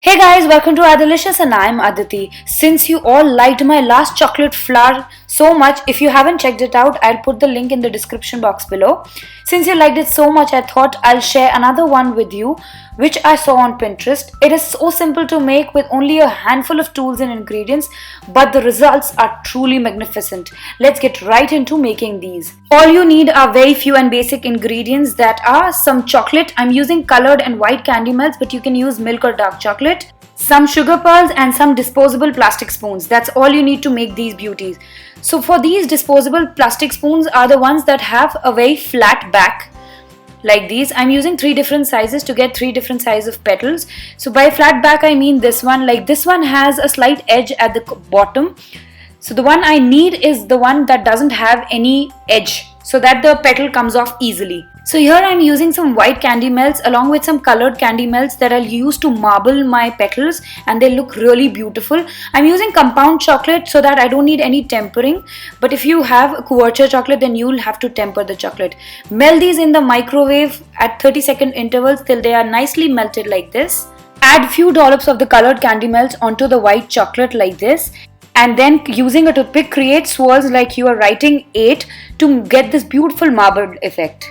Hey guys, welcome to Adilicious and I'm Aditi. Since you all liked my last chocolate flower so much, if you haven't checked it out, I'll put the link in the description box below. Since you liked it so much, I thought I'll share another one with you, which I saw on Pinterest. It is so simple to make with only a handful of tools and ingredients, but the results are truly magnificent. Let's get right into making these. All you need are very few and basic ingredients that are some chocolate. I'm using colored and white candy melts, but you can use milk or dark chocolate. Some sugar pearls and some disposable plastic spoons. That's all you need to make these beauties. So for these disposable plastic spoons are the ones that have a very flat back like these. I'm using three different sizes to get three different sizes of petals. So by flat back I mean this one. Like this one has a slight edge at the bottom. So the one I need is the one that doesn't have any edge, so that the petal comes off easily. So here I'm using some white candy melts along with some colored candy melts that I'll use to marble my petals, and they look really beautiful. I'm using compound chocolate so that I don't need any tempering, but if you have couverture chocolate then you'll have to temper the chocolate. Melt these in the microwave at 30-second intervals till they are nicely melted like this. Add few dollops of the colored candy melts onto the white chocolate like this, and then using a toothpick create swirls like you are writing 8 to get this beautiful marbled effect.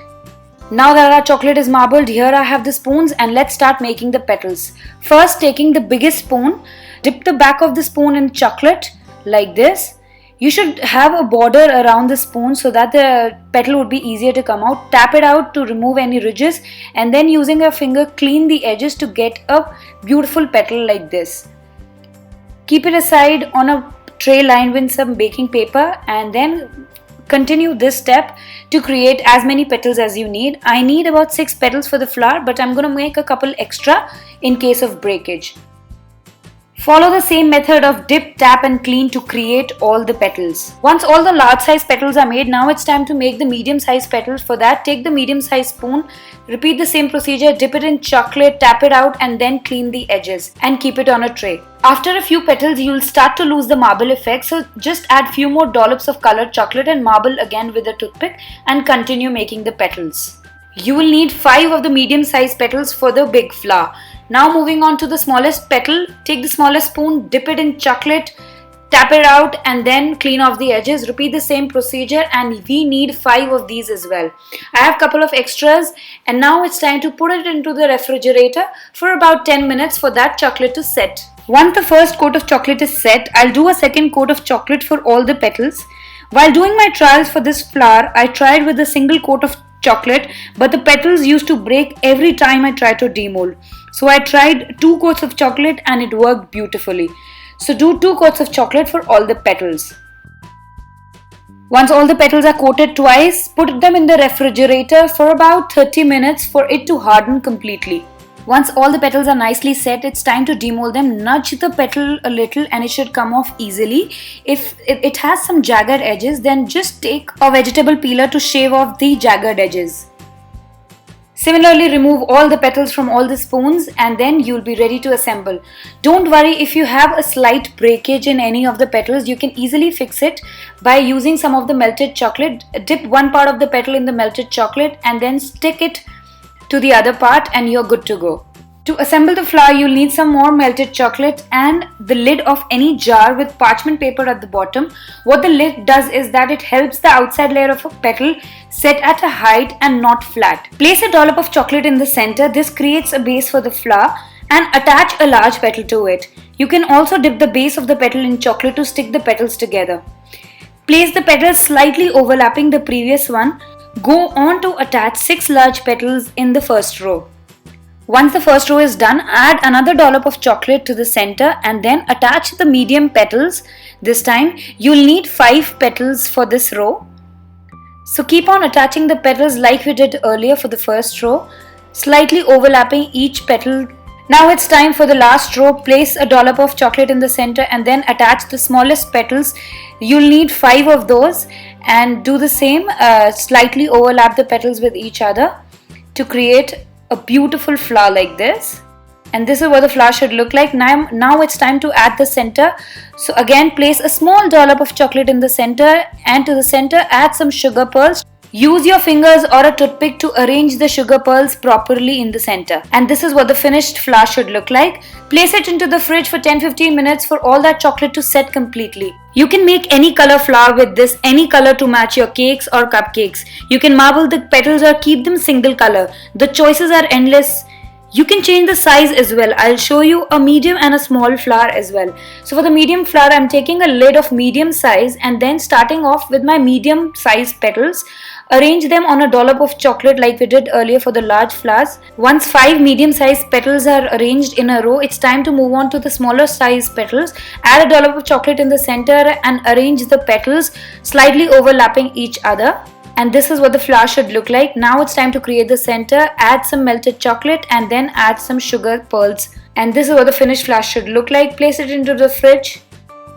Now that our chocolate is marbled, here I have the spoons and let's start making the petals. First, taking the biggest spoon, dip the back of the spoon in chocolate like this. You should have a border around the spoon so that the petal would be easier to come out. Tap it out to remove any ridges, and then using a finger clean the edges to get a beautiful petal like this. Keep it aside on a tray lined with some baking paper, and then continue this step to create as many petals as you need. I need about 6 petals for the flower, but I'm going to make a couple extra in case of breakage. Follow the same method of dip, tap and clean to create all the petals. Once all the large size petals are made, now it's time to make the medium size petals. For that, take the medium size spoon, repeat the same procedure, dip it in chocolate, tap it out and then clean the edges and keep it on a tray. After a few petals, you'll start to lose the marble effect, so just add few more dollops of colored chocolate and marble again with a toothpick and continue making the petals. You will need 5 of the medium sized petals for the big flower. Now moving on to the smallest petal, take the smallest spoon, dip it in chocolate, tap it out and then clean off the edges. Repeat the same procedure, and we need 5 of these as well. I have a couple of extras, and now it's time to put it into the refrigerator for about 10 minutes for that chocolate to set. Once the first coat of chocolate is set, I'll do a second coat of chocolate for all the petals. While doing my trials for this flower, I tried with a single coat of chocolate, but the petals used to break every time I tried to demold. So I tried 2 coats of chocolate and it worked beautifully. So do 2 coats of chocolate for all the petals. Once all the petals are coated twice, put them in the refrigerator for about 30 minutes for it to harden completely. Once all the petals are nicely set, it's time to demold them. Nudge the petal a little and it should come off easily. If it has some jagged edges, then just take a vegetable peeler to shave off the jagged edges. Similarly, remove all the petals from all the spoons and then you'll be ready to assemble. Don't worry if you have a slight breakage in any of the petals, you can easily fix it by using some of the melted chocolate. Dip one part of the petal in the melted chocolate and then stick it to the other part and you're good to go. To assemble the flower, you'll need some more melted chocolate and the lid of any jar with parchment paper at the bottom. What the lid does is that it helps the outside layer of a petal set at a height and not flat. Place a dollop of chocolate in the center. This creates a base for the flower, and attach a large petal to it. You can also dip the base of the petal in chocolate to stick the petals together. Place the petals slightly overlapping the previous one. Go on to attach 6 large petals in the first row. Once the first row is done, add another dollop of chocolate to the center and then attach the medium petals. This time you'll need 5 petals for this row. So keep on attaching the petals like we did earlier for the first row, slightly overlapping each petal. Now it's time for the last row. Place a dollop of chocolate in the center and then attach the smallest petals. You'll need 5 of those and do the same, slightly overlap the petals with each other to create a beautiful flower like this. And this is what the flower should look like. Now it's time to add the center. So again, place a small dollop of chocolate in the center and to the center add some sugar pearls Use your fingers or a toothpick to arrange the sugar pearls properly in the center. And this is what the finished flour should look like. Place it into the fridge for 10-15 minutes for all that chocolate to set completely. You can make any color flour with this, any color to match your cakes or cupcakes. You can marble the petals or keep them single color. The choices are endless. You can change the size as well. I'll show you a medium and a small flower as well. So for the medium flower, I'm taking a lid of medium size and then starting off with my medium size petals. Arrange them on a dollop of chocolate like we did earlier for the large flowers. Once 5 medium sized petals are arranged in a row, it's time to move on to the smaller size petals. Add a dollop of chocolate in the center and arrange the petals slightly overlapping each other. And this is what the flower should look like. Now it's time to create the center. Add some melted chocolate and then add some sugar pearls. And this is what the finished flower should look like. Place it into the fridge.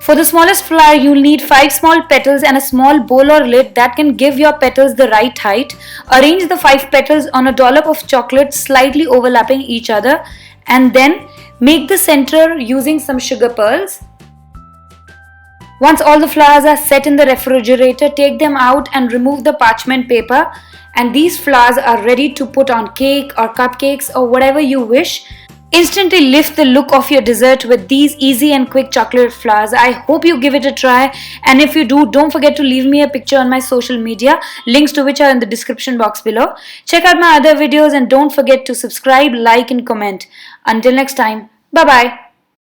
For the smallest flower, you'll need 5 small petals and a small bowl or lid that can give your petals the right height. Arrange the 5 petals on a dollop of chocolate slightly overlapping each other. And then make the center using some sugar pearls. Once all the flowers are set in the refrigerator, take them out and remove the parchment paper. And these flowers are ready to put on cake or cupcakes or whatever you wish. Instantly lift the look of your dessert with these easy and quick chocolate flowers. I hope you give it a try. And if you do, don't forget to leave me a picture on my social media, links to which are in the description box below. Check out my other videos and don't forget to subscribe, like and comment. Until next time, bye bye.